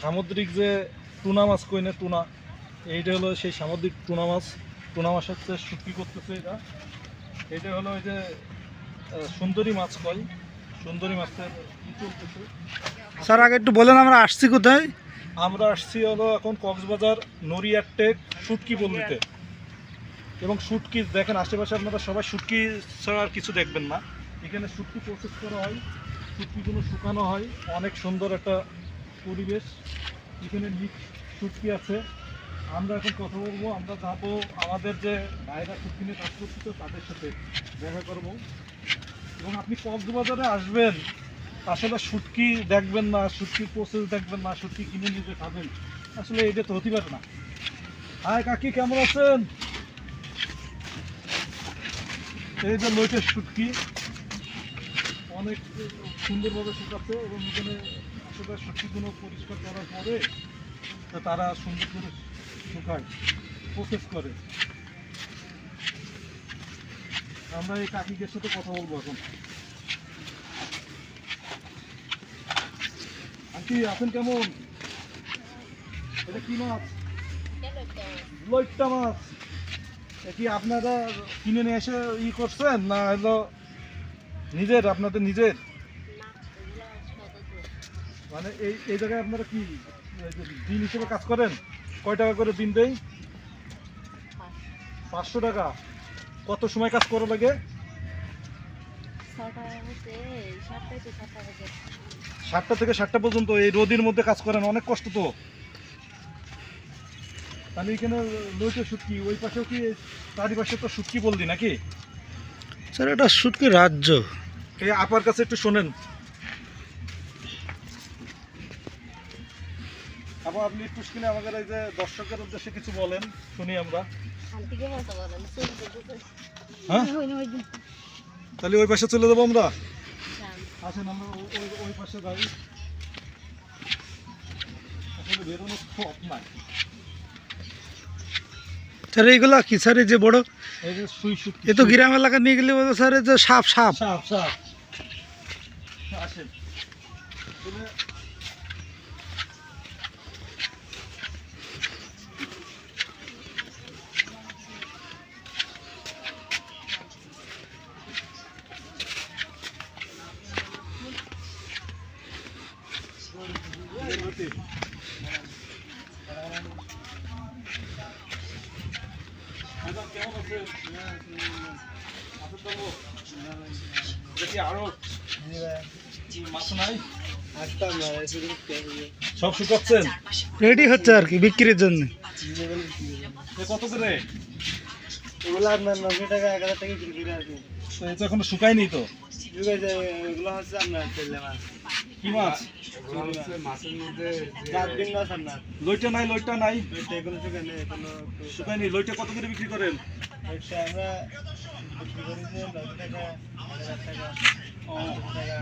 সামুদ্রিক যে টুনা মাছ কই না, টুনা, এইটা হলো সেই সামুদ্রিক টুনা মাছ। টুনা মাছ হচ্ছে শুটকি করতেছে এটা। এটা হলো ওই যে সুন্দরী মাছ কয়, সুন্দরী মাছের কি চলতেছে। স্যার আগে একটু বলেন আমরা আসছি কোথায়? আমরা আসছি হলো এখন কক্সবাজার নড়িয়ারটেক শুটকি পল্লীতে। এবং শুটকি দেখেন আশেপাশে আপনারা সবাই শুটকি ছাড়া আর কিছু দেখবেন না। এখানে শুটকি প্রসেস করা হয়, শুটকিগুলো শুকানো হয়, অনেক সুন্দর একটা পরিবেশ। এখানে মিক্স শুটকি আছে। আমরা এখন কথা বলবো, আমরা যাবো আমাদের যে ভাইরা শুটকি নিয়ে কাজ করছে তাদের সাথে দেখা করবো। এবং আপনি কক্সবাজারে আসবেন, আসলে শুটকি দেখবেন না, শুটকির প্রসেস দেখবেন না, শুটকি কিনে নিজে খাবেন, আসলে এটা তো হতে পারে না। হাই কাকি, কেমন আছেন? এই যে লইটের শুটকি অনেক সুন্দরভাবে শুকাচ্ছে এবং এখানে আসলে শুটকিগুলো পরিষ্কার করার পরে তারা সুন্দর করে শুকায়, প্রসেস করে। আমরা এই কাকিদের সাথে কথা বলবো এখন। আন্টি আছেন কেমন? এটা কি মাছ? লইট্টা মাছ। এ কি আপনারা কিনে নিয়ে এসে করছেন না হলো নিজের, আপনাদের নিজের? মানে এই এই জায়গায় আপনারা কি দিন হিসেবে কাজ করেন? কয় টাকা করে দিন দেয়? 500 টাকা। কত সময় কাজ করা লাগে? 7টা থেকে 7টা পর্যন্ত এই রোদের মধ্যে কাজ করেন, অনেক কষ্ট তো। তাহলে এখানে লইটে শুটকি, ওই পাশেও কি চারিপাশে তো শুটকি বললি নাকি? স্যার এটা শুটকি রাজ্য। এই আপার কাছে একটু শোনেন। আবার আপনি একটু শুনে আমাদের এই যে দর্শকের উদ্দেশ্যে কিছু বলেন, শুনি আমরা। হ্যাঁ, তাহলে ওই পাশে চলে যাবো আমরা। আসেন আমরা ওই পাশে যাই। আসলে বেরোনোর পথ নাই। স্যার এইগুলা কি স্যার? এই যে বড়, এই যে সুই শুটকি, এ তো গ্রাম এলাকা নিয়ে গেলে বলতো স্যার এই যে সাপ সাপ। সাপ সাপ। আসেন। কেমন আছে? দেখি আরো মাছ নাই, সব শুকাচ্ছেন? রেডি হচ্ছে আর কি বিক্রির জন্য। কত করে? এগুলো আপনার 900 টাকা 1000 টাকা বিক্রি করে আর কি। তো এটা এখনো শুকায়নি তো। এগুলো হচ্ছে আপনার তেলে মাছ। কি মাছ? মাছের মধ্যে গাদবিন মাছ আপনার। লইটা নাই, লইটা নাই, এগুলো শুকানে এগুলো শুকায়নি। লইটা কত করে বিক্রি করেন? এটা আমরা বিক্রি করি যে 900 টাকা 1000 টাকা 500 টাকা।